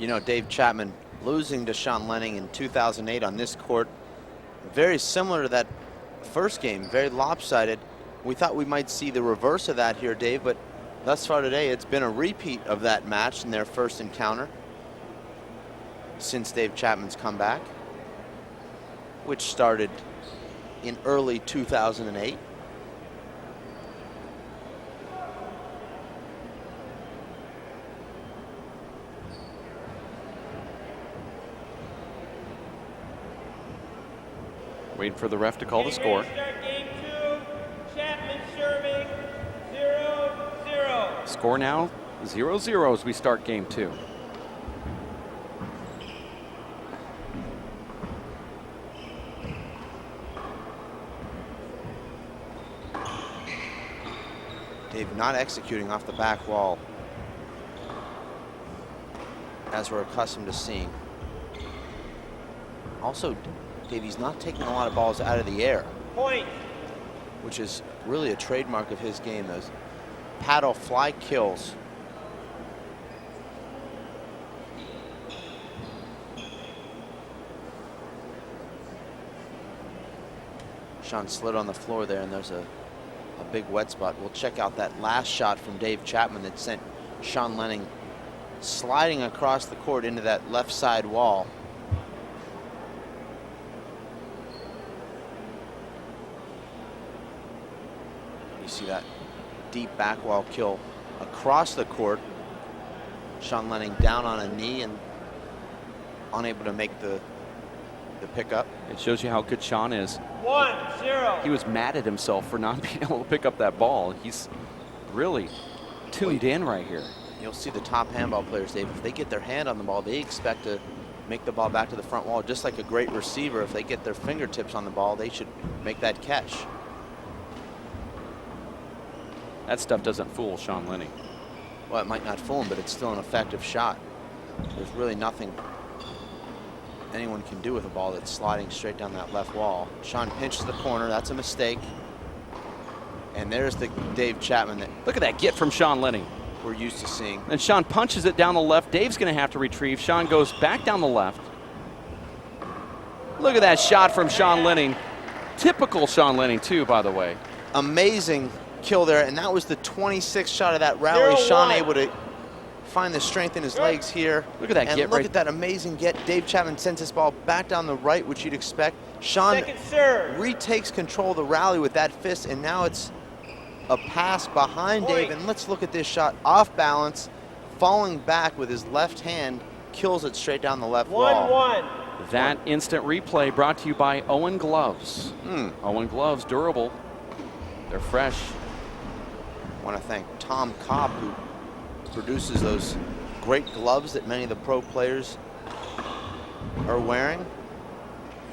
You know, Dave Chapman losing to Sean Lenning in 2008 on this court, very similar to that first game, very lopsided. We thought we might see the reverse of that here, Dave, but thus far today, it's been a repeat of that match in their first encounter since Dave Chapman's comeback, which started in early 2008. Waiting for the ref to call the score. Start game 2, Chapman serving 0-0. Score now 0-0 as we start game 2. Dave not executing off the back wall as we're accustomed to seeing. Also, Dave, he's not taking a lot of balls out of the air. Point. Which is really a trademark of his game, those paddle fly kills. Sean slid on the floor there, and there's a big wet spot. We'll check out that last shot from Dave Chapman that sent Sean Lenning sliding across the court into that left side wall. See that deep back wall kill across the court. Sean Lenning down on a knee and unable to make the pickup. It shows you how good Sean is. 1-0. He was mad at himself for not being able to pick up that ball. He's really tuned in right here. You'll see the top handball players, Dave, if they get their hand on the ball, they expect to make the ball back to the front wall. Just like a great receiver, if they get their fingertips on the ball, they should make that catch. That stuff doesn't fool Sean Lenning. Well, it might not fool him, but it's still an effective shot. There's really nothing anyone can do with a ball that's sliding straight down that left wall. Sean pinches the corner. That's a mistake. And there's the Dave Chapman that Look at that get from Sean Lenning. we're used to seeing. And Sean punches it down the left. Dave's going to have to retrieve. Sean goes back down the left. Look at that shot from Sean Lenning. Typical Sean Lenning, too, by the way. Amazing kill there, and that was the 26th shot of that rally. 0-1. Sean able to find the strength in his legs here. Look at that and get look right. at that amazing get. Dave Chapman sends his ball back down the right, which you'd expect. Sean Second serve. retakes control of the rally with that fist, and now it's a pass behind Point. Dave. And let's look at this shot. Off balance, falling back with his left hand, kills it straight down the left wall. 1-1. That instant replay brought to you by Owen Gloves. Owen Gloves, durable. They're fresh. I want to thank Tom Cobb, who produces those great gloves that many of the pro players are wearing.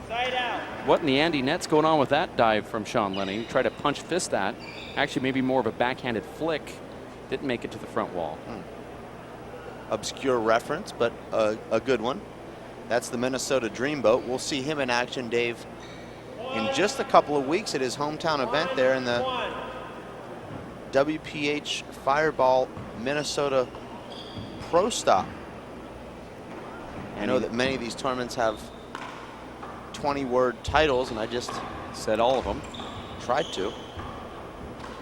Side out. What in the Andy Net's going on with that dive from Sean Lenning? Tried to punch fist that. Actually, maybe more of a backhanded flick. Didn't make it to the front wall. Obscure reference, but a good one. That's the Minnesota Dreamboat. We'll see him in action, Dave, in just a couple of weeks at his hometown event there in the 1-1. WPH Fireball Minnesota Pro Stop. I know that many of these tournaments have 20-word titles, and I just Said all of them. tried to.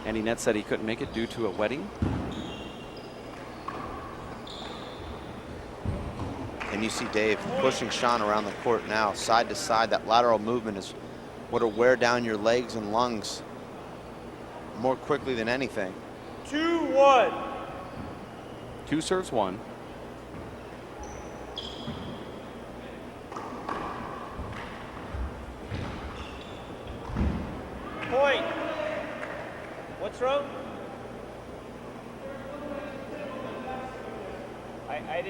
Andy Net said he couldn't make it due to a wedding. And you see Dave pushing Sean around the court now, side to side. That lateral movement is what will wear down your legs and lungs more quickly than anything. 2-1. 2 serves 1. Point. What's wrong? I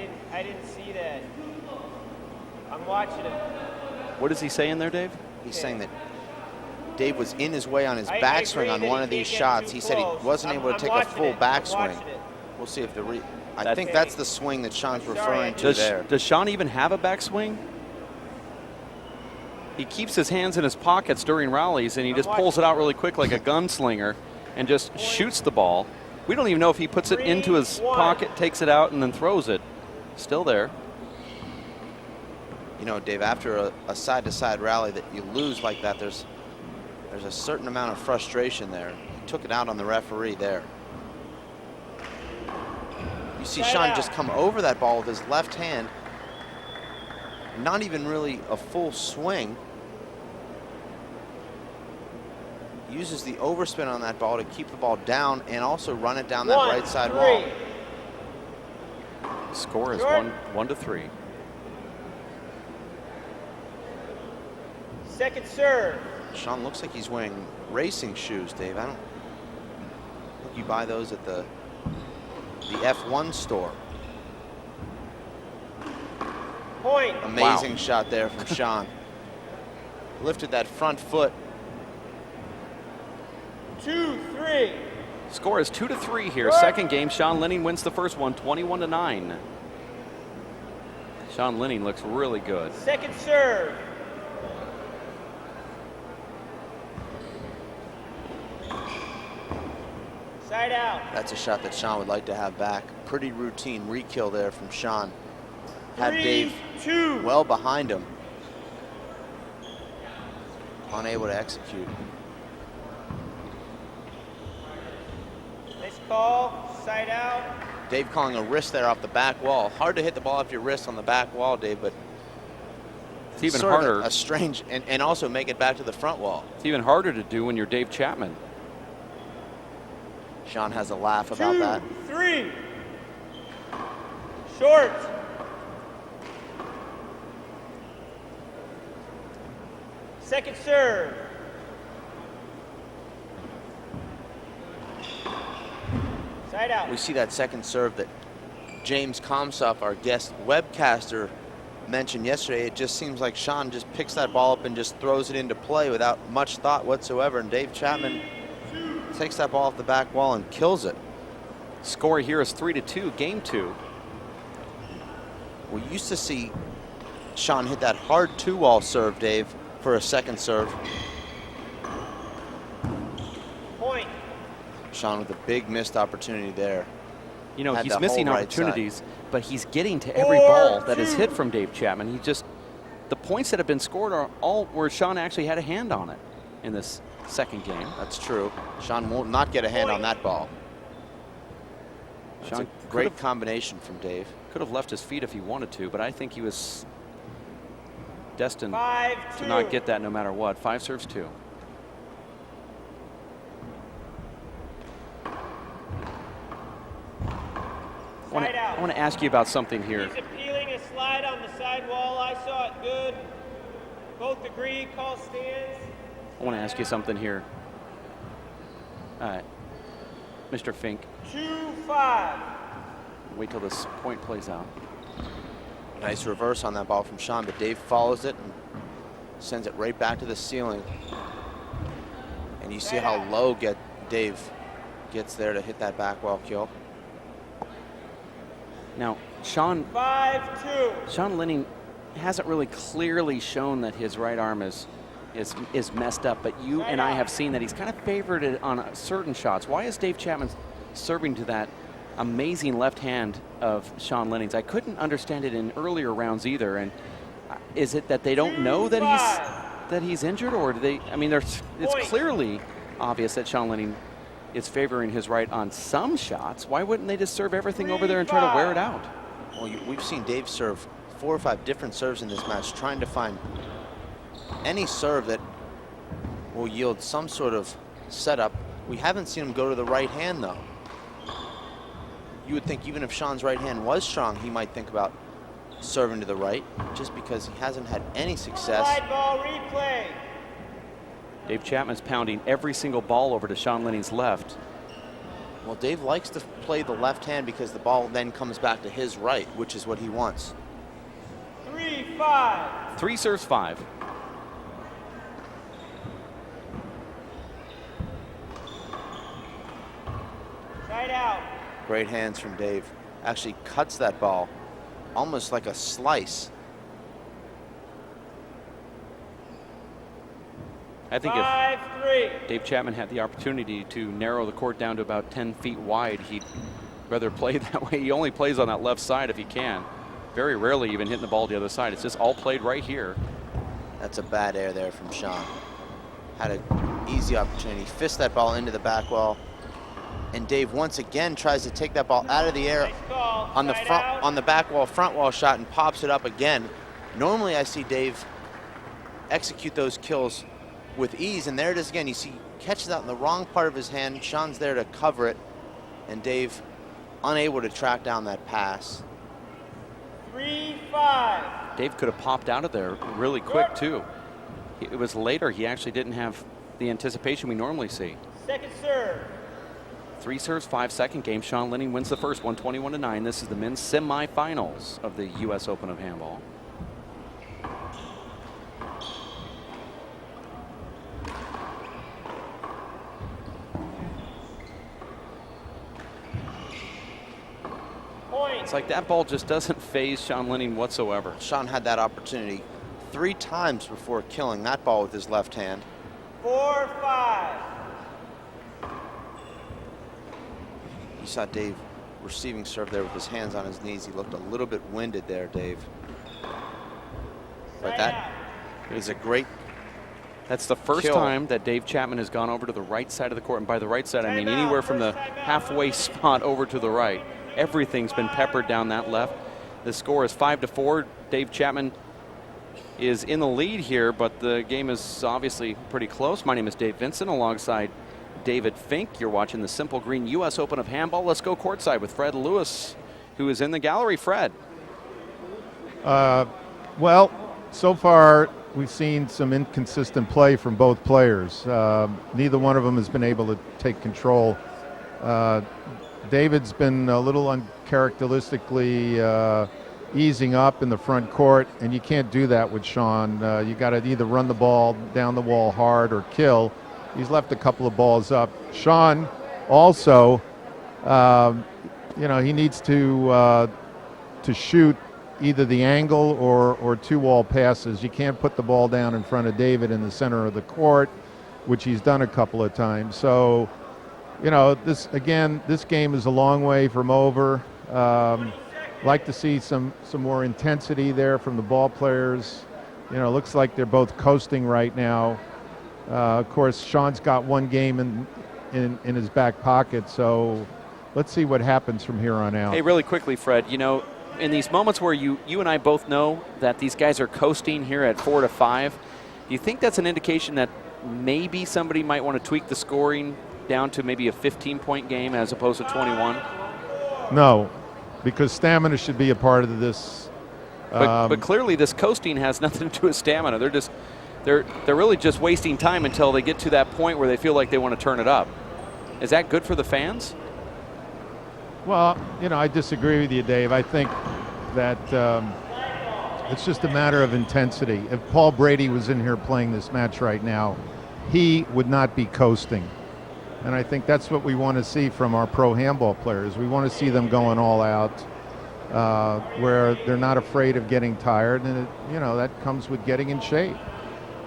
didn't see that. I'm watching him. What is he saying there, Dave? He's saying that Dave was in his way on his I backswing agree on that one he of these can't get shots. too He said he close. wasn't able to I'm take a watching full it. I'm backswing. watching it. We'll see if the I That's- think that's the swing that Sean's Sorry, referring to Does, there. does Sean even have a backswing? He keeps his hands in his pockets during rallies, and he just pulls it out really quick like a gunslinger and just shoots the ball. We don't even know if he puts it into his 3-1. pocket, takes it out, and then throws it. Still there. You know, Dave, after a side-to-side rally that you lose like that, there's a certain amount of frustration there. He took it out on the referee there. You see Sean just come over that ball with his left hand. Not even really a full swing. Uses the overspin on that ball to keep the ball down and also run it down that right side wall. Score is 1-3. Second serve. Sean looks like he's wearing racing shoes, Dave. I don't think you buy those at the F1 store. Point. Amazing shot there from Sean. Lifted that front foot. 2-3. Score is 2-3 here. Second game, Sean Lenning wins the first one, 21-9. Sean Lenning looks really good. Second serve. Side out. That's a shot that Sean would like to have back. Pretty routine re-kill there from Sean. Had Dave 3-2. well behind him. Unable to execute. Nice call. Side out. Dave calling a wrist there off the back wall. Hard to hit the ball off your wrist on the back wall, Dave, but it's even sort harder. of a strange, and also make it back to the front wall. It's even harder to do when you're Dave Chapman. Sean has a laugh about that. 2-3. Short. Second serve. Side out. We see that second serve that James Komsoff, our guest webcaster, mentioned yesterday. It just seems like Sean just picks that ball up and just throws it into play without much thought whatsoever. And Dave Chapman takes that ball off the back wall and kills it. Score here is 3-2, game 2. We used to see Sean hit that hard 2-wall serve, Dave, for a second serve. Point. Sean with a big missed opportunity there. You know, Had he's the missing whole right opportunities, but he's getting to every ball that is hit from Dave Chapman. He just, the points that have been scored are all where Sean actually had a hand on it in this second game. That's true. Sean will not get a hand on that ball. That's Sean, a great combination from Dave. Could have left his feet if he wanted to, but I think he was destined 5-2. to not get that no matter what. 5 serves 2. I want to ask you about something here. He's appealing a slide on the side wall. I saw it good. Both agree. Call stands. I want to ask you something here. Mr. Fink. 2-5. Wait till this point plays out. Nice reverse on that ball from Sean, but Dave follows it and sends it right back to the ceiling. And you see how low Dave gets there to hit that back wall kill. Now, Sean 5-2. Sean Lenning hasn't really clearly shown that his right arm is messed up, but you and I have seen that he's kind of favored it on certain shots. Why is Dave Chapman serving to that amazing left hand of Sean Lenning's? I couldn't understand it in earlier rounds either. And is it that they don't know that he's injured, or do they? I mean, it's clearly obvious that Sean Lenning is favoring his right on some shots. Why wouldn't they just serve everything over there and try to wear it out? Well, we've seen Dave serve 4 or 5 different serves in this match, trying to find any serve that will yield some sort of setup. We haven't seen him go to the right hand, though. You would think even if Sean's right hand was strong, he might think about serving to the right, just because he hasn't had any success. Slide ball replay. Dave Chapman's pounding every single ball over to Sean Lenning's left. Well, Dave likes to play the left hand because the ball then comes back to his right, which is what he wants. 3-5. 3 serves 5. Side out. Great hands from Dave. Actually cuts that ball almost like a slice. I think 5-3. if Dave Chapman had the opportunity to narrow the court down to about 10 feet wide, he'd rather play that way. He only plays on that left side if he can. very rarely even hitting the ball the other side. It's just all played right here. That's a bad air there from Sean. Had an easy opportunity. Fist that ball into the back wall. And Dave once again tries to take that ball out of the air on the back wall, front wall shot, and pops it up again. Normally I see Dave execute those kills with ease, and there it is again. You see, catches out in the wrong part of his hand. Sean's there to cover it, and Dave unable to track down that pass. 3-5. Dave could have popped out of there really quick too. It was later. He actually didn't have the anticipation we normally see. Second serve. 3 serves, 5-second game. Sean Lenning wins the first, 121-9. This is the men's semifinals of the U.S. Open of Handball. It's like that ball just doesn't faze Sean Lenning whatsoever. Sean had that opportunity 3 times before killing that ball with his left hand. 4-5. You saw Dave receiving serve there with his hands on his knees. He looked a little bit winded there, Dave. But that is a great That's the first kill. time that Dave Chapman has gone over to the right side of the court. And by the right side, I mean anywhere from the halfway spot over to the right. Everything's been peppered down that left. The score is 5-4. Dave Chapman is in the lead here, but the game is obviously pretty close. My name is Dave Vincent alongside David Fink. You're watching the Simple Green U.S. Open of Handball. Let's go courtside with Fred Lewis, who is in the gallery. Fred. Well, so far we've seen some inconsistent play from both players. Neither one of them has been able to take control. David's been a little uncharacteristically easing up in the front court, and you can't do that with Sean. You got to either run the ball down the wall hard or kill. He's left a couple of balls up. Sean also, he needs to shoot either the angle or 2-wall passes. You can't put the ball down in front of David in the center of the court, which he's done a couple of times. So, this game is a long way from over. Like to see some more intensity there from the ball players. Looks like they're both coasting right now. Of course, Sean's got one game in his back pocket, so let's see what happens from here on out. Hey, really quickly, Fred, in these moments where you and I both know that these guys are coasting here at 4-5, do you think that's an indication that maybe somebody might want to tweak the scoring down to maybe a 15-point game as opposed to 21? No, because stamina should be a part of this. But clearly this coasting has nothing to do with stamina. They're really just wasting time until they get to that point where they feel like they want to turn it up. Is that good for the fans? Well, I disagree with you, Dave. I think that it's just a matter of intensity. If Paul Brady was in here playing this match right now, he would not be coasting. And I think that's what we want to see from our pro handball players. We want to see them going all out, where they're not afraid of getting tired, and that comes with getting in shape.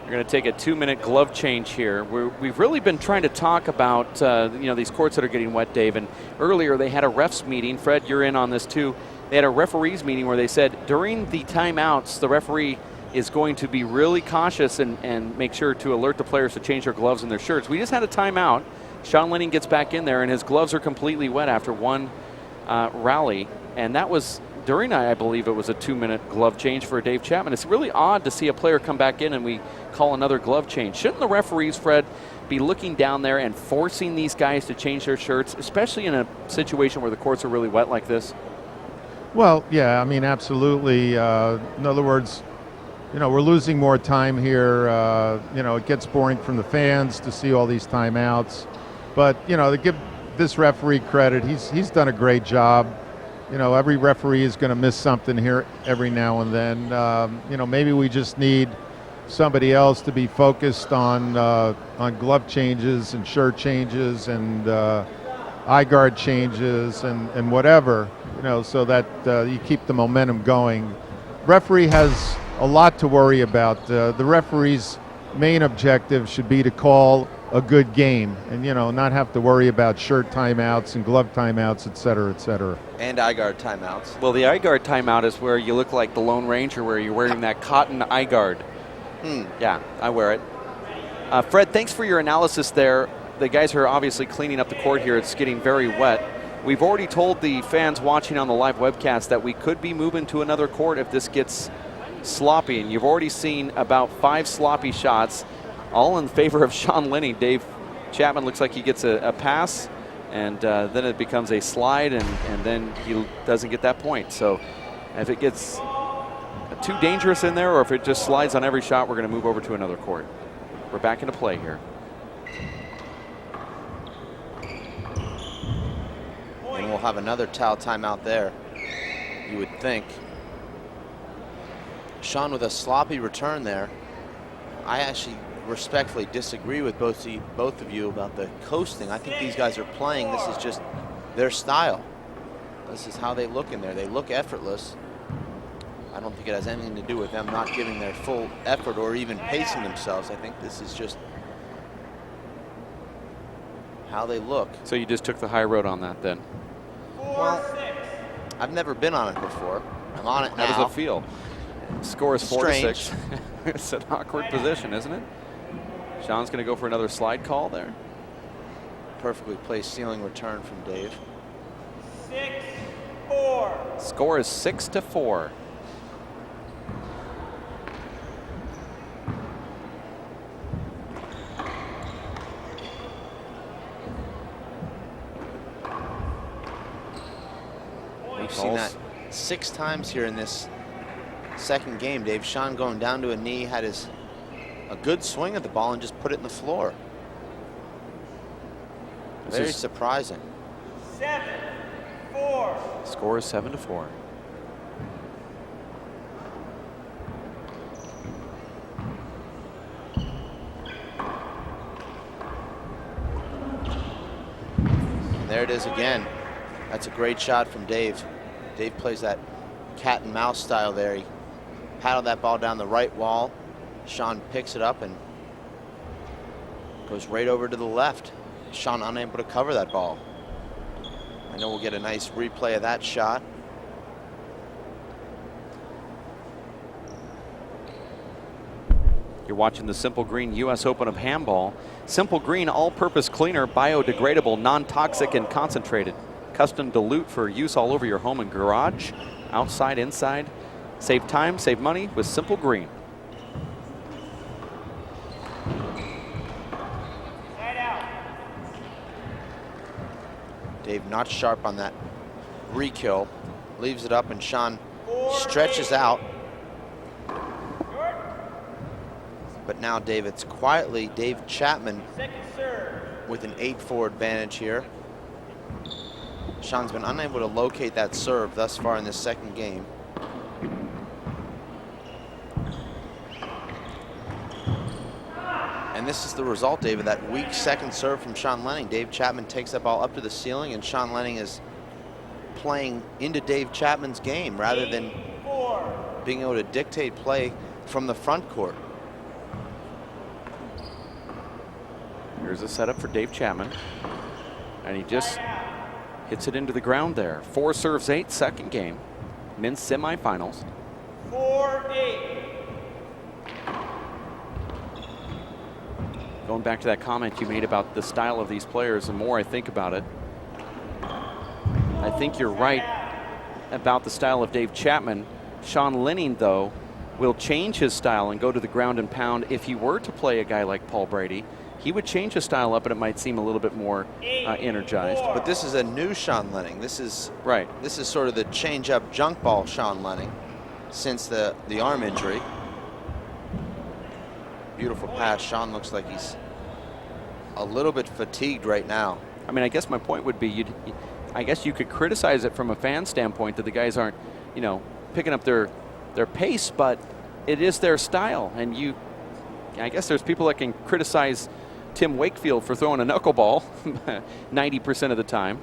We're going to take a 2-minute glove change here. We've really been trying to talk about these courts that are getting wet, Dave. And earlier they had a refs meeting. Fred, you're in on this too. They had a referees meeting where they said during the timeouts, the referee is going to be really cautious and make sure to alert the players to change their gloves and their shirts. We just had a timeout. Sean Lenning gets back in there, and his gloves are completely wet after one rally. And that was during, I believe it was a 2-minute glove change for Dave Chapman. It's really odd to see a player come back in and we call another glove change. Shouldn't the referees, Fred, be looking down there and forcing these guys to change their shirts, especially in a situation where the courts are really wet like this? Well, yeah, absolutely. In other words, we're losing more time here. It gets boring from the fans to see all these timeouts. But, to give this referee credit, he's done a great job. Every referee is going to miss something here every now and then. Maybe we just need somebody else to be focused on glove changes and shirt changes and eye guard changes and whatever, so that you keep the momentum going. Referee has a lot to worry about. The referees main objective should be to call a good game and, not have to worry about shirt timeouts and glove timeouts, et cetera, et cetera. And eye guard timeouts. Well, the eye guard timeout is where you look like the Lone Ranger, where you're wearing that cotton eye guard. Yeah, I wear it. Fred, thanks for your analysis there. The guys are obviously cleaning up the court here. It's getting very wet. We've already told the fans watching on the live webcast that we could be moving to another court if this gets sloppy. And you've already seen about 5 sloppy shots, all in favor of Sean Lenning. Dave Chapman looks like he gets a pass, and then it becomes a slide, and then he doesn't get that point. So if it gets too dangerous in there, or if it just slides on every shot, we're going to move over to another court. We're back into play here. And we'll have another towel timeout there, you would think. Sean with a sloppy return there. I actually respectfully disagree with both of you about the coasting. I think these guys are playing. This is just their style. This is how they look in there. They look effortless. I don't think it has anything to do with them not giving their full effort or even pacing themselves. I think this is just how they look. So you just took the high road on that then? Well, I've never been on it before. I'm on it now. How does it feel? Score is 4-6. Strange. It's an awkward position, isn't it? Sean's going to go for another slide call there. Perfectly placed ceiling return from Dave. 6-4. Score is 6-4. We've seen that 6 times here in this second game, Dave. Sean going down to a knee, had a good swing at the ball and just put it in the floor. Very surprising. 7-4. Score is 7-4. There it is again. That's a great shot from Dave. Dave plays that cat and mouse style there. He paddled that ball down the right wall. Sean picks it up and goes right over to the left. Sean unable to cover that ball. I know we'll get a nice replay of that shot. You're watching the Simple Green U.S. Open of Handball. Simple Green all-purpose cleaner, biodegradable, non-toxic, and concentrated. Custom dilute for use all over your home and garage, outside, inside. Save time, save money with Simple Green. Dave not sharp on that re-kill. Leaves it up and Sean stretches out. But now it's quietly Dave Chapman with an 8-4 advantage here. Sean's been unable to locate that serve thus far in this second game. And this is the result, David, that weak second serve from Sean Lenning. Dave Chapman takes that ball up to the ceiling, and Sean Lenning is playing into Dave Chapman's game rather than being able to dictate play from the front court. Here's a setup for Dave Chapman. And he just hits it into the ground there. 4 serves 8, second game. Men's semifinals. 4-8. Going back to that comment you made about the style of these players, the more I think about it, I think you're right about the style of Dave Chapman. Sean Lenning, though, will change his style and go to the ground and pound. If he were to play a guy like Paul Brady, he would change his style up and it might seem a little bit more energized. But this is a new Sean Lenning. This is right. This is sort of the change-up junk ball Sean Lenning since the arm injury. Beautiful pass. Sean looks like he's a little bit fatigued right now. I mean, I guess my point would be, I guess you could criticize it from a fan standpoint that the guys aren't, picking up their pace, but it is their style. And I guess there's people that can criticize Tim Wakefield for throwing a knuckleball 90% of the time,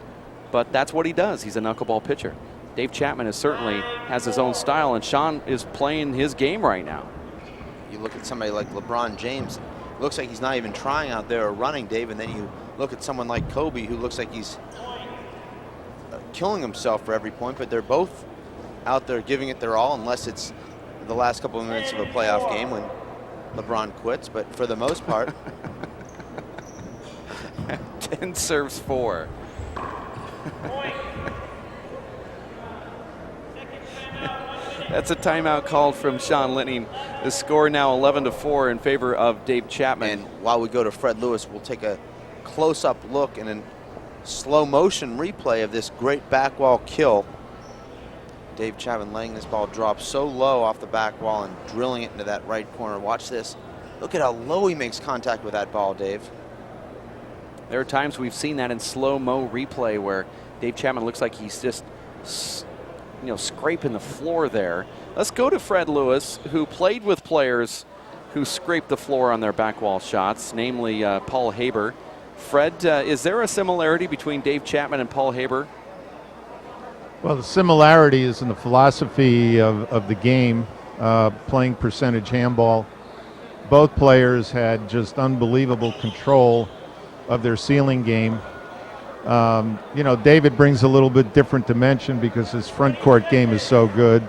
but that's what he does. He's a knuckleball pitcher. Dave Chapman certainly has his own style, and Sean is playing his game right now. You look at somebody like LeBron James, it looks like he's not even trying out there or running, Dave, and then you look at someone like Kobe who looks like he's killing himself for every point, but they're both out there giving it their all, unless it's the last couple of minutes of a playoff game when LeBron quits, but for the most part. 10 serves 4. That's a timeout called from Sean Lenning. The score now 11-4 in favor of Dave Chapman. And while we go to Fred Lewis, we'll take a close-up look and a slow motion replay of this great back wall kill. Dave Chapman letting this ball drop so low off the back wall and drilling it into that right corner. Watch this. Look at how low he makes contact with that ball, Dave. There are times we've seen that in slow-mo replay where Dave Chapman looks like he's just scraping the floor there. Let's go to Fred Lewis, who played with players who scraped the floor on their back wall shots, namely Paul Haber. Fred, is there a similarity between Dave Chapman and Paul Haber? Well, the similarity is in the philosophy of the game, playing percentage handball. Both players had just unbelievable control of their ceiling game. David brings a little bit different dimension because his front court game is so good.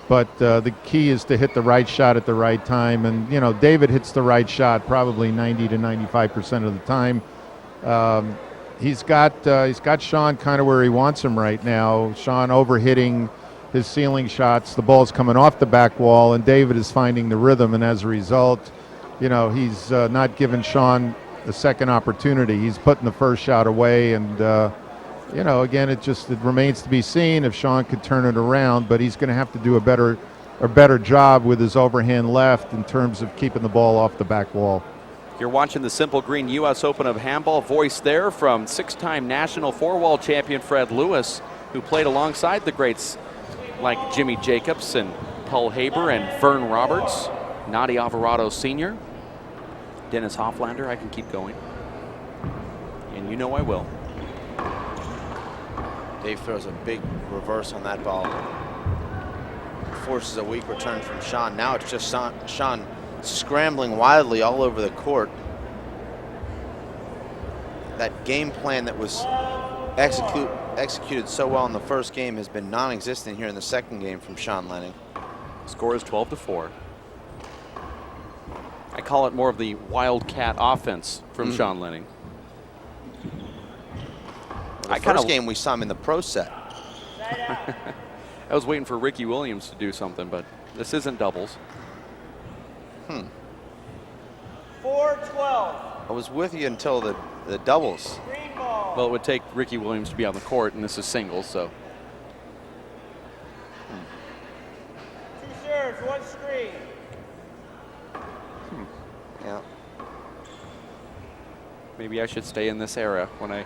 But the key is to hit the right shot at the right time. And, David hits the right shot probably 90 to 95% of the time. He's got Sean kind of where he wants him right now. Sean overhitting his ceiling shots. The ball's coming off the back wall, and David is finding the rhythm. And as a result, he's not giving Sean a second opportunity. He's putting the first shot away, and again, it remains to be seen if Sean could turn it around. But he's going to have to do a better job with his overhand left in terms of keeping the ball off the back wall. You're watching the Simple Green U.S. Open of Handball. Voice there from 6-time national four-wall champion Fred Lewis, who played alongside the greats like Jimmy Jacobs and Paul Haber and Vern Roberts, Nadi Alvarado Sr., Dennis Hoflander. I can keep going. And you know I will. Dave throws a big reverse on that ball. Forces a weak return from Sean. Now it's just Sean scrambling wildly all over the court. That game plan that was executed so well in the first game has been non-existent here in the second game from Sean Lenning. Score is 12-4. I call it more of the wildcat offense from Sean Lenning. The first game we saw him in the pro set. I was waiting for Ricky Williams to do something, but this isn't doubles. 4-12. I was with you until the doubles. Green ball. Well, it would take Ricky Williams to be on the court, and this is singles, so. 2 serves, 1 screen. Yeah. Maybe I should stay in this era when I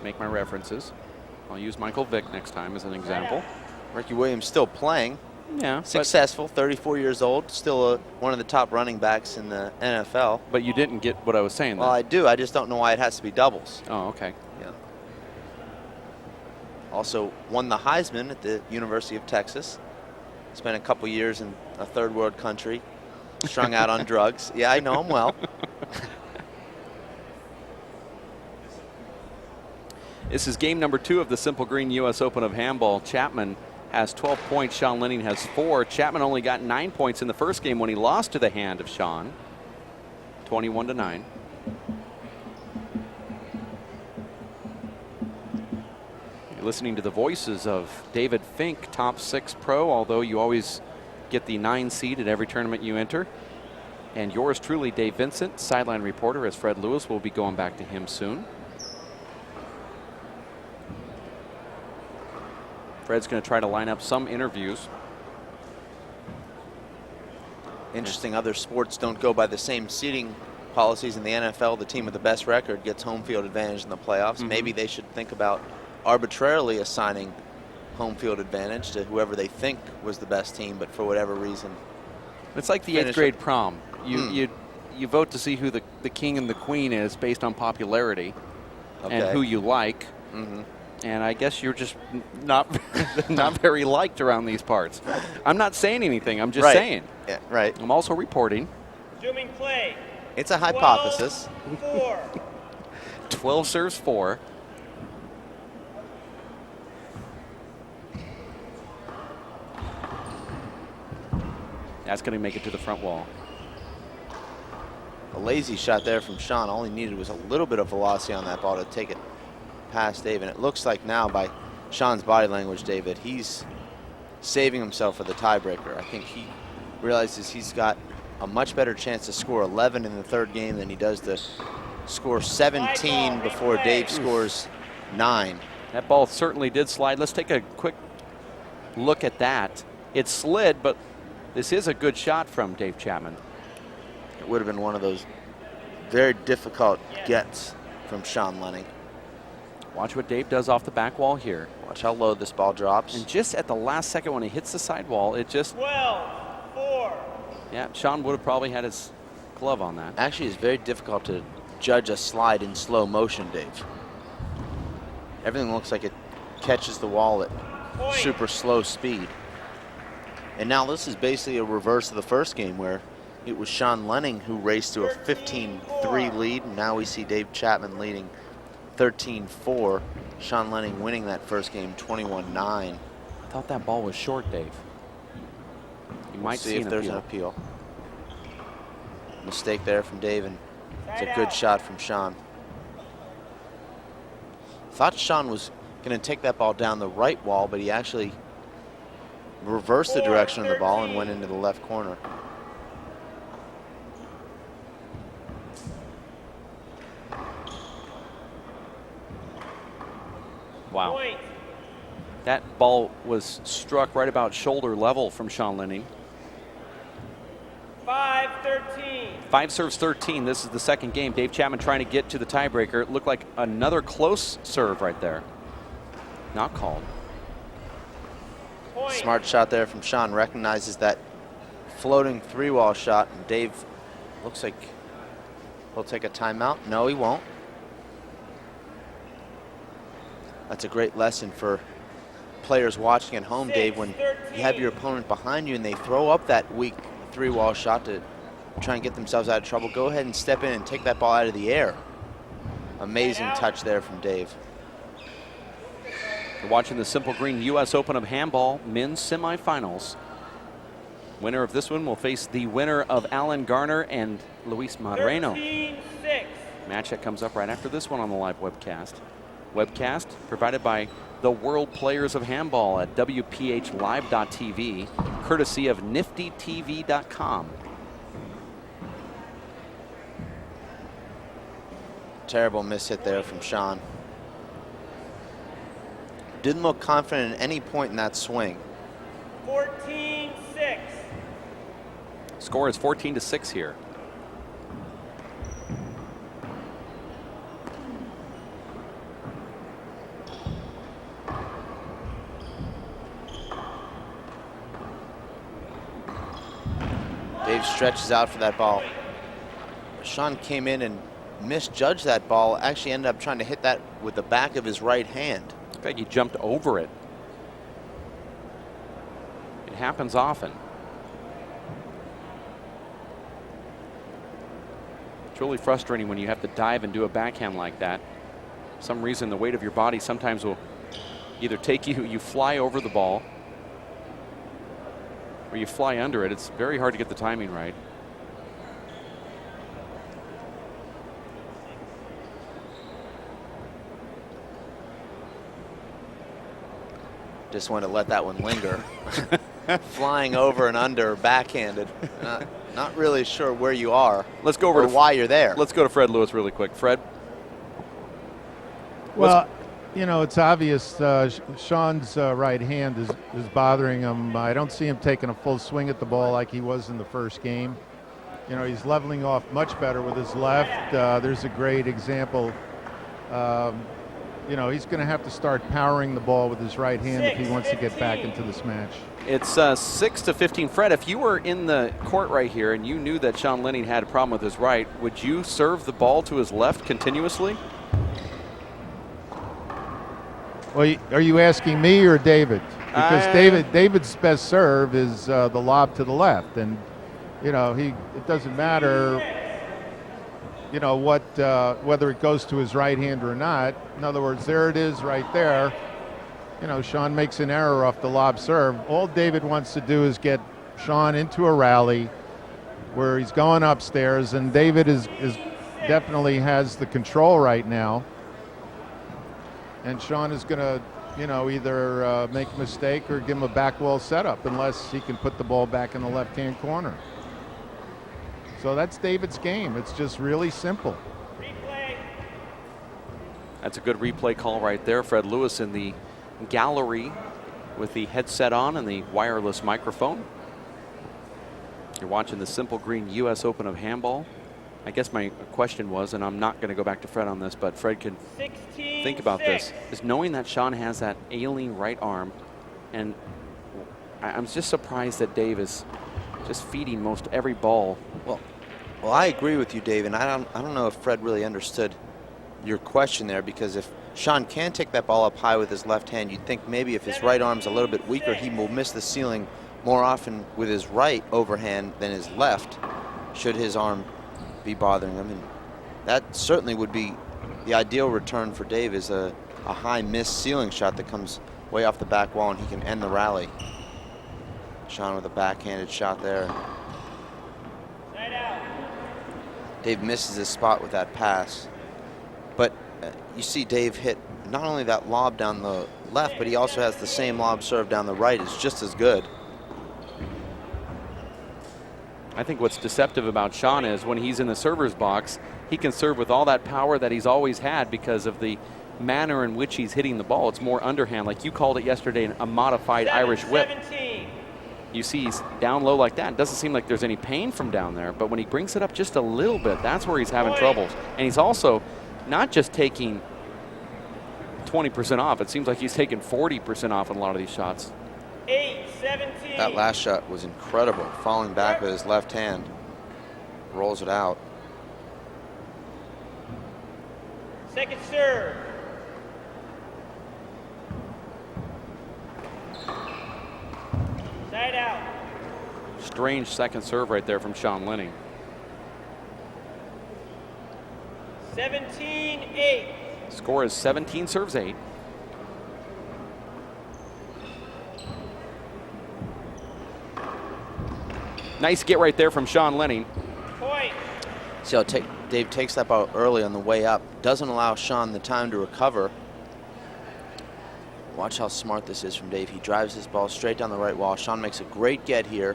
make my references. I'll use Michael Vick next time as an example. Ricky Williams still playing. Yeah. Successful, 34 years old, still one of the top running backs in the NFL. But you didn't get what I was saying, Well, I do. I just don't know why it has to be doubles. Oh, okay. Yeah. Also won the Heisman at the University of Texas. Spent a couple years in a third world country, strung out on drugs. Yeah, I know him well. This is game number 2 of the Simple Green U.S. Open of Handball. Chapman has 12 points. Sean Lenning has 4. Chapman only got 9 points in the first game when he lost to the hand of Sean, 21-9. You're listening to the voices of David Fink, top 6 pro, although you always get the 9 seed at every tournament you enter. And yours truly, Dave Vincent, sideline reporter, as Fred Lewis will be going back to him soon. Fred's going to try to line up some interviews. Interesting, other sports don't go by the same seeding policies in the NFL. The team with the best record gets home field advantage in the playoffs. Maybe they should think about arbitrarily assigning home field advantage to whoever they think was the best team, but for whatever reason. It's like the 8th grade prom. You vote to see who the king and the queen is based on popularity and who you like. And I guess you're just not not very liked around these parts. I'm not saying anything. I'm just saying. Yeah, right. I'm also reporting. Resuming play. It's a hypothesis. 4. 12 serves 4. That's going to make it to the front wall. A lazy shot there from Sean. All he needed was a little bit of velocity on that ball to take it past Dave. And it looks like now by Sean's body language, Dave, that he's saving himself for the tiebreaker. I think he realizes he's got a much better chance to score 11 in the third game than he does to score 17 before Dave scores 9. That ball certainly did slide. Let's take a quick look at that. It slid, but this is a good shot from Dave Chapman. It would have been one of those very difficult gets from Sean Lenning. Watch what Dave does off the back wall here. Watch how low this ball drops. And just at the last second when he hits the sidewall, it just... 12-4. Yeah, Sean would have probably had his glove on that. Actually, it's very difficult to judge a slide in slow motion, Dave. Everything looks like it catches the wall at super slow speed. And now this is basically a reverse of the first game where it was Sean Lenning who raced to a 15-3 lead. And now we see Dave Chapman leading 13-4. Sean Lenning winning that first game 21-9. I thought that ball was short, Dave. You might see if there's an appeal. Mistake there from Dave, and it's a good shot from Sean. Thought Sean was going to take that ball down the right wall, but he actually reversed the direction of the ball and went into the left corner. Wow. Point. That ball was struck right about shoulder level from Sean Lenning. 5-13. 5 serves 13. This is the second game. Dave Chapman trying to get to the tiebreaker. It looked like another close serve right there. Not called. Point. Smart shot there from Sean. Recognizes that floating 3-wall shot, and Dave looks like he'll take a timeout. No, he won't. That's a great lesson for players watching at home, Dave, when you have your opponent behind you and they throw up that weak 3-wall shot to try and get themselves out of trouble. Go ahead and step in and take that ball out of the air. Amazing touch there from Dave. You're watching the Simple Green U.S. Open of Handball men's semifinals. Winner of this one will face the winner of Alan Garner and Luis Moreno. 13-6. Match that comes up right after this one on the live webcast. Webcast provided by the World Players of Handball at WPHLive.tv, courtesy of NiftyTV.com. Terrible miss hit there from Sean. Didn't look confident at any point in that swing. 14-6. Score is 14-6 here. Dave stretches out for that ball. Sean came in and misjudged that ball. Actually ended up trying to hit that with the back of his right hand. In fact, he jumped over it. It happens often. It's really frustrating when you have to dive and do a backhand like that. For some reason, the weight of your body sometimes will either take you fly over the ball, or you fly under it. It's very hard to get the timing right. Just want to let that one linger. Flying over and under, backhanded. Not really sure where you are. Let's go over or why you're there. Let's go to Fred Lewis really quick. Fred? Well, you know, it's obvious Sean's right hand is bothering him. I don't see him taking a full swing at the ball like he was in the first game. You know, he's leveling off much better with his left. There's a great example. You know, he's going to have to start powering the ball with his right hand if he wants to get back into this match. It's 6-15. Fred, if you were in the court right here and you knew that Sean Lenning had a problem with his right, would you serve the ball to his left continuously? Well, are you asking me or David? Because David's best serve is the lob to the left, and you know it doesn't matter. You know what, whether it goes to his right hand or not. In other words, there it is right there. You know, Sean makes an error off the lob serve. All David wants to do is get Sean into a rally where he's going upstairs, and David is definitely has the control right now. And Sean is going to, you know, either make a mistake or give him a back wall setup unless he can put the ball back in the left-hand corner. So that's David's game. It's just really simple. Replay. That's a good replay call right there. Fred Lewis in the gallery with the headset on and the wireless microphone. You're watching the Simple Green U.S. Open of Handball. I guess my question was, and I'm not going to go back to Fred on this, but Fred can think about this, is knowing that Sean has that ailing right arm, and I'm just surprised that Dave is just feeding most every ball. Well, I agree with you, Dave, and I don't know if Fred really understood your question there, because if Sean can take that ball up high with his left hand, you'd think maybe if his right arm's a little bit weaker, he will miss the ceiling more often with his right overhand than his left, should his arm be bothering him. And that certainly would be the ideal return for Dave, is a high missed ceiling shot that comes way off the back wall and he can end the rally. Sean with a backhanded shot there. Dave misses his spot with that pass. But you see Dave hit not only that lob down the left, but he also has the same lob serve down the right. It's just as good. I think what's deceptive about Sean is when he's in the server's box, he can serve with all that power that he's always had because of the manner in which he's hitting the ball. It's more underhand, like you called it yesterday, a modified Irish whip. 17. You see he's down low like that. It doesn't seem like there's any pain from down there, but when he brings it up just a little bit, that's where he's having troubles. And he's also not just taking 20% off. It seems like he's taking 40% off in a lot of these shots. 8-17. That last shot was incredible. Falling back with his left hand. Rolls it out. Second serve. Side out. Strange second serve right there from Sean Lenning. 17-8. Score is 17 serves 8. Nice get right there from Sean Lenning. Point. See how Dave takes that ball early on the way up. Doesn't allow Sean the time to recover. Watch how smart this is from Dave. He drives this ball straight down the right wall. Sean makes a great get here.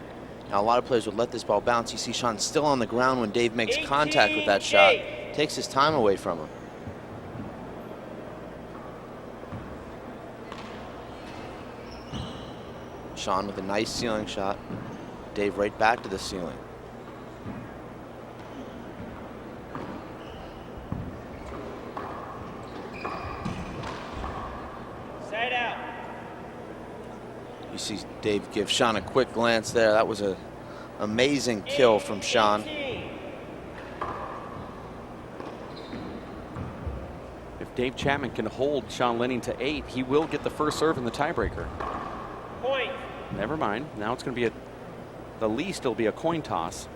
Now, a lot of players would let this ball bounce. You see Sean still on the ground when Dave makes contact with that shot. Takes his time away from him. Sean with a nice ceiling shot. Dave right back to the ceiling. Side out. You see Dave give Sean a quick glance there. That was an amazing kill from Sean. 18. If Dave Chapman can hold Sean Lenning to 8, he will get the first serve in the tiebreaker. Point. Never mind. Now it's going to be the least it'll be a coin toss.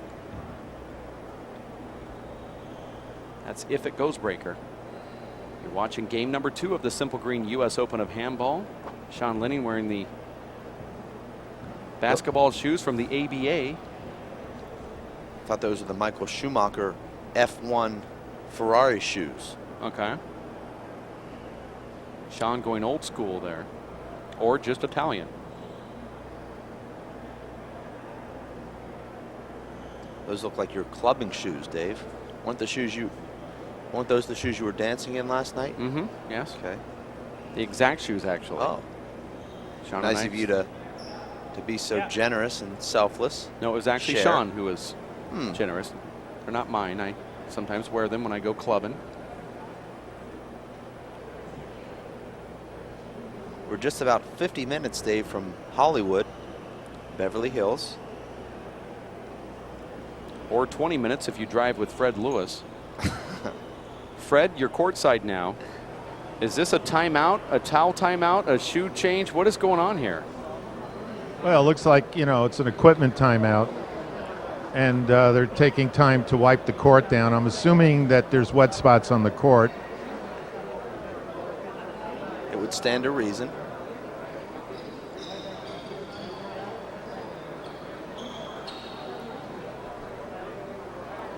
That's if it goes breaker. You're watching game number 2 of the Simple Green U.S. Open of Handball. Sean Lenning wearing the basketball shoes from the ABA. Thought those were the Michael Schumacher F1 Ferrari shoes. Okay. Sean going old school there, or just Italian. Those look like your clubbing shoes, Dave. Weren't those the shoes you were dancing in last night? Mm-hmm. Yes. Okay. The exact shoes, actually. Oh. Sean Nice of you to be so generous and selfless. No, it was actually Share. Sean who was generous. They're not mine. I sometimes wear them when I go clubbing. We're just about 50 minutes, Dave, from Hollywood, Beverly Hills. Or 20 minutes if you drive with Fred Lewis. Fred, you're courtside now. Is this a timeout, a towel timeout, a shoe change? What is going on here? Well, it looks like, it's an equipment timeout, and they're taking time to wipe the court down. I'm assuming that there's wet spots on the court. It would stand to reason.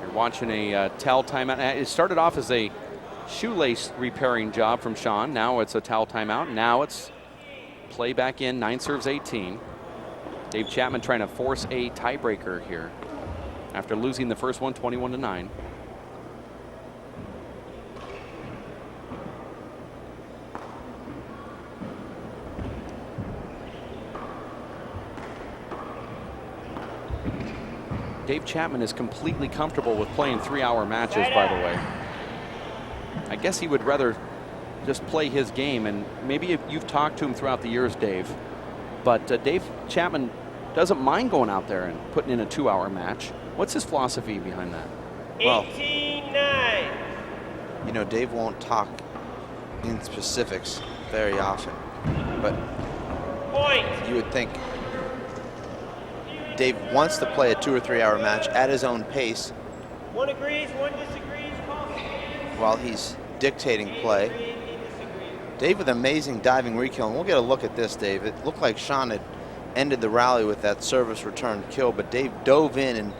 You're watching a towel timeout. It started off as a shoelace repairing job from Sean. Now it's a towel timeout. Now it's play back in, 9 serves 18. Dave Chapman trying to force a tiebreaker here after losing the first one 21-9. Dave Chapman is completely comfortable with playing 3-hour matches, by the way. I guess he would rather just play his game, and maybe you've talked to him throughout the years, Dave, but Dave Chapman doesn't mind going out there and putting in a 2-hour match. What's his philosophy behind that? Well, 18-9. Dave won't talk in specifics very often, but Point. you would think Dave wants to play a 2 or 3 hour match at his own pace One agrees, one disagrees. Call while he's dictating play. Dave with amazing diving rekill, and we'll get a look at this, Dave. It looked like Sean had ended the rally with that service return kill, but Dave dove in and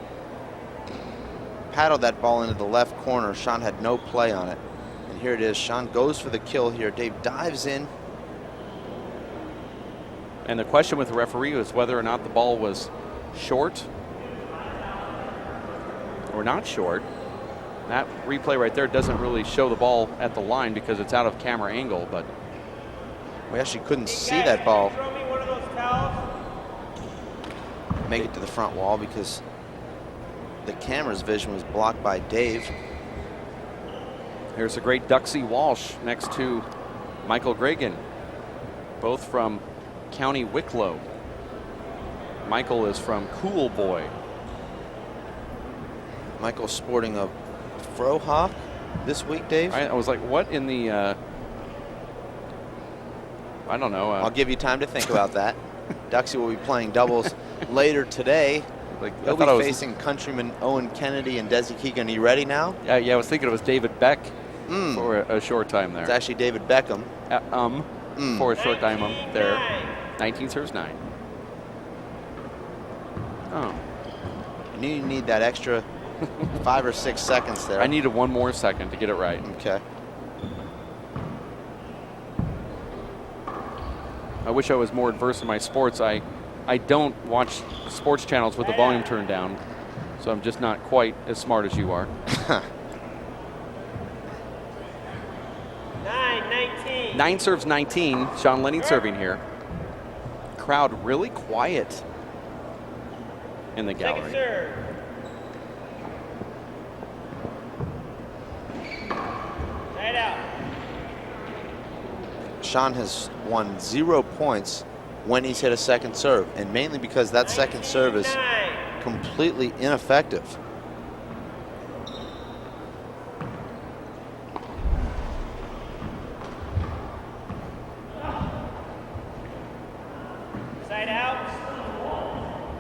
paddled that ball into the left corner. Sean had no play on it. And here it is. Sean goes for the kill here. Dave dives in. And the question with the referee was whether or not the ball was short or not short. That replay right there doesn't really show the ball at the line because it's out of camera angle, but We actually couldn't see that ball Throw me one of those towels. make it to the front wall because the camera's vision was blocked by Dave. here's a great Duxie Walsh next to Michael Gregan, both from County Wicklow. Michael is from Cool Boy. Michael's sporting a Frohawk this week, Dave. I was like, what in the, I don't know. I'll give you time to think about that. Duxie will be playing doubles later today. Like, He'll be facing countryman Owen Kennedy and Desi Keegan. Are you ready now? Yeah, I was thinking it was David Beck for a short time there. It's actually David Beckham. For a short time there. 19 serves 9. Oh. You need that extra 5 or 6 seconds there. I needed one more second to get it right. Okay. I wish I was more adverse in my sports. I don't watch sports channels with the volume turned down, so I'm just not quite as smart as you are. 9-19. 9 serves 19. Sean Lenning serving here. Crowd really quiet in the Second gallery. serve. Right out. Sean has won 0 points when he's hit a second serve, and mainly because that second serve is 19-9. completely ineffective. Side out.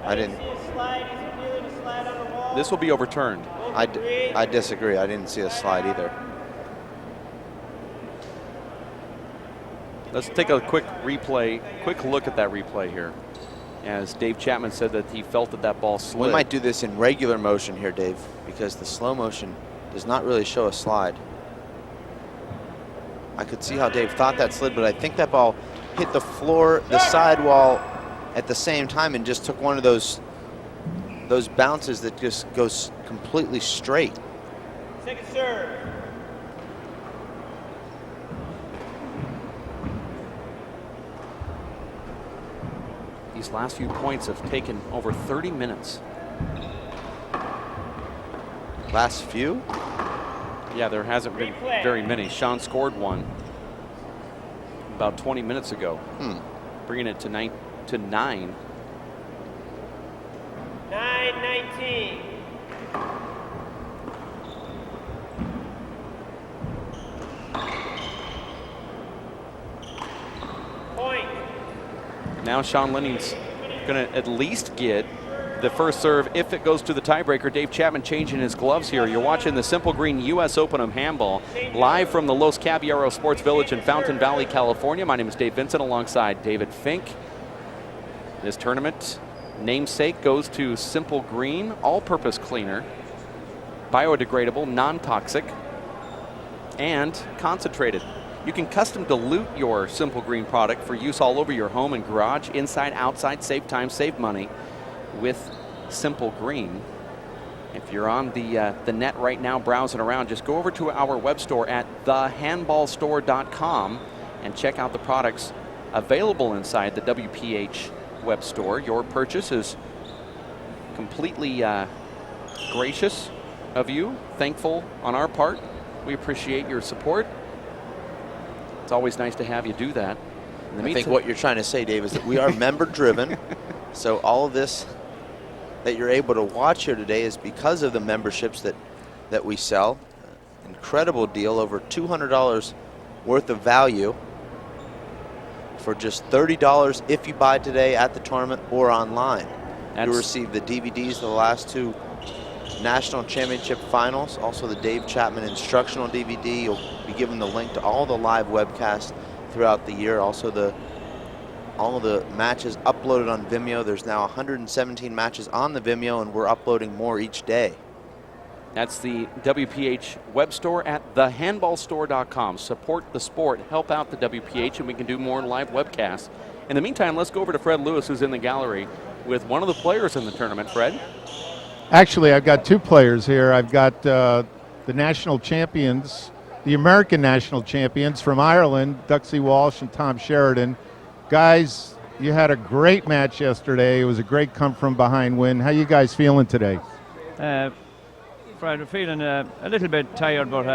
I didn't. See a slide. He's feeling a slide on the wall. This will be overturned. I disagree. I didn't see a slide either. Let's take a quick look at that replay here. As Dave Chapman said that he felt that ball slid. We might do this in regular motion here, Dave, because the slow motion does not really show a slide. I could see how Dave thought that slid, but I think that ball hit the floor, the sidewall at the same time and just took one of those bounces that just goes completely straight. Second serve. These last few points have taken over 30 minutes. Last few? Yeah, there hasn't been very many. Sean scored one about 20 minutes ago, bringing it to 9. 9-19. Now Sean Lenning's going to at least get the first serve if it goes to the tiebreaker. Dave Chapman changing his gloves here. You're watching the Simple Green U.S. Open of Handball live from the Los Caballeros Sports Village in Fountain Valley, California. My name is Dave Vincent alongside David Fink. This tournament namesake goes to Simple Green, all-purpose cleaner, biodegradable, non-toxic, and concentrated. You can custom dilute your Simple Green product for use all over your home and garage, inside, outside. Save time, save money with Simple Green. If you're on the net right now browsing around, just go over to our web store at thehandballstore.com and check out the products available inside the WPH web store. Your purchase is completely gracious of you, thankful on our part. We appreciate your support. It's always nice to have you do that. I think what you're trying to say, Dave, is that we are member driven. So all of this that you're able to watch here today is because of the memberships that we sell. Incredible deal, over $200 worth of value for just $30 if you buy today at the tournament or online. You'll receive the DVDs of the last 2 National Championship finals, also the Dave Chapman instructional DVD. You'll be given the link to all the live webcasts throughout the year. Also all of the matches uploaded on Vimeo. There's now 117 matches on the Vimeo, and we're uploading more each day. That's the WPH web store at thehandballstore.com. Support the sport, help out the WPH, and we can do more live webcasts. In the meantime, let's go over to Fred Lewis, who's in the gallery with one of the players in the tournament. Fred? Actually, I've got 2 players here. I've got the national champions, the American national champions from Ireland, Duxie Walsh and Tom Sheridan. Guys, you had a great match yesterday. It was a great come-from-behind win. How you guys feeling today? Fred, we're feeling a little bit tired, but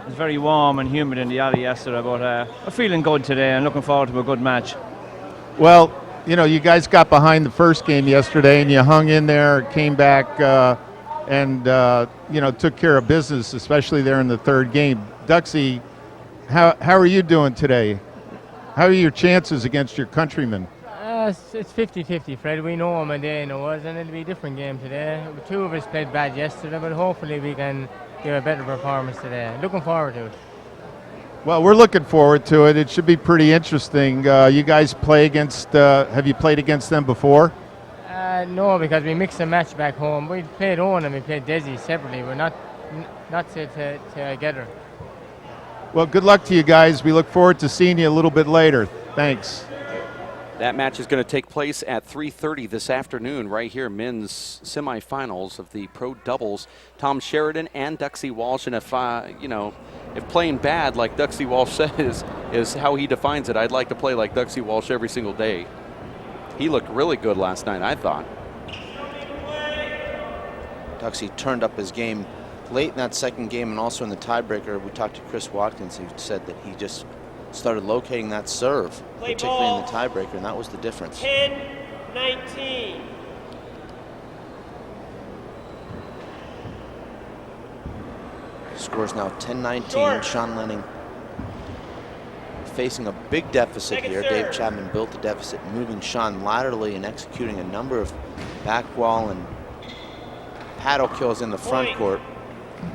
it's very warm and humid in the alley yesterday. But we're feeling good today and looking forward to a good match. Well, you know, you guys got behind the first game yesterday, and you hung in there, came back, and you know, took care of business, especially there in the 3rd game. Duxie, how are you doing today? How are your chances against your countrymen? It's 50-50, Fred. We know them and they know us, and it'll be a different game today. 2 of us played bad yesterday, but hopefully we can give a better performance today. Looking forward to it. Well, we're looking forward to it. It should be pretty interesting. You guys play against, have you played against them before? No, because we mixed a match back home. We played Owen and we played Desi separately. We're not together. Well, good luck to you guys. We look forward to seeing you a little bit later. Thanks. That match is going to take place at 3:30 this afternoon right here, men's semifinals of the pro doubles. Tom Sheridan and Duxie Walsh, and if playing bad, like Duxie Walsh says, is how he defines it, I'd like to play like Duxie Walsh every single day. He looked really good last night, I thought. Duxie turned up his game late in that 2nd game and also in the tiebreaker. We talked to Chris Watkins, who said that he just started locating that serve, particularly in the tiebreaker, and that was the difference. 10-19. Scores now 10-19. Sean Lenning facing a big deficit here. Dave Chapman built the deficit, moving Sean laterally and executing a number of back wall and paddle kills in the front court.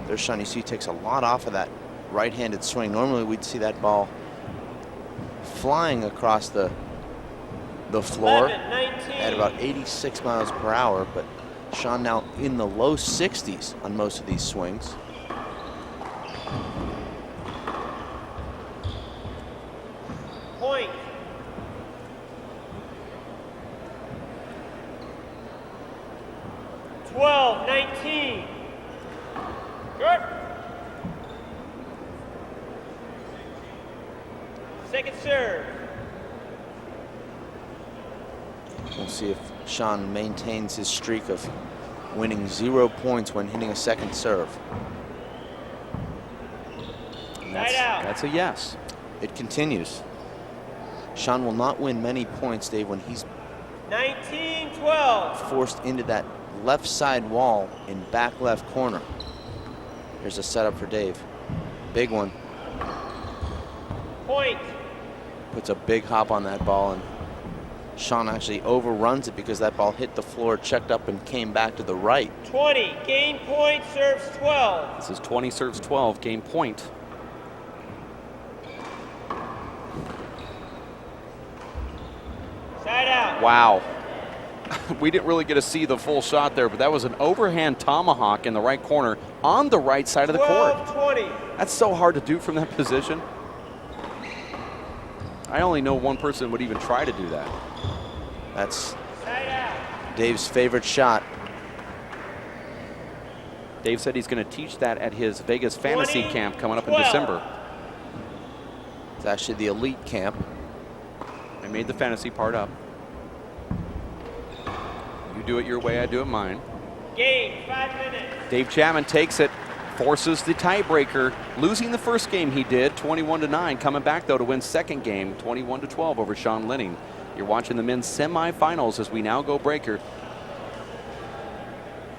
There's Sean. You see, he takes a lot off of that right-handed swing. Normally, we'd see that ball flying across the floor at about 86 miles per hour, but Sean now in the low 60s on most of these swings. Point. $12-19. Good. Second serve. We'll see if Sean maintains his streak of winning 0 points when hitting a second serve. That's a yes. It continues. Sean will not win many points, Dave, when he's 19-12. forced into that left side wall in back left corner. Here's a setup for Dave. Big one. Point. Puts a big hop on that ball and Sean actually overruns it because that ball hit the floor, checked up, and came back to the right. 20, game point, serves 12. This is 20 serves 12, game point. Side out. Wow. We didn't really get to see the full shot there, but that was an overhand tomahawk in the right corner on the right side of the court. 12-20. That's so hard to do from that position. I only know one person would even try to do that. That's Side out. Dave's favorite shot. Dave said he's going to teach that at his Vegas fantasy 20, camp coming up in 12. December. It's actually the elite camp. I made the fantasy part up. You do it your way, I do it mine. Game, 5 minutes. Dave Chapman takes it, forces the tiebreaker, losing the first game he did, 21-9, coming back though to win second game, 21-12 over Sean Lenning. You're watching the men's semifinals as we now go breaker.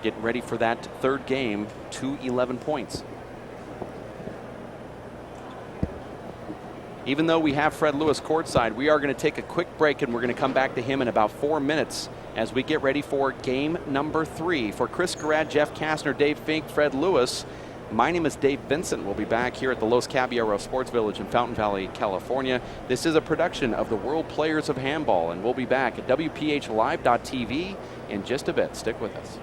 Getting ready for that third game, 2-11 points. Even though we have Fred Lewis courtside, we are going to take a quick break and we're going to come back to him in about 4 minutes as we get ready for game number 3. For Chris Garrad, Jeff Kastner, Dave Fink, Fred Lewis, my name is Dave Vincent. We'll be back here at the Los Caballero Sports Village in Fountain Valley, California. This is a production of the World Players of Handball, and we'll be back at WPHLive.tv in just a bit. Stick with us.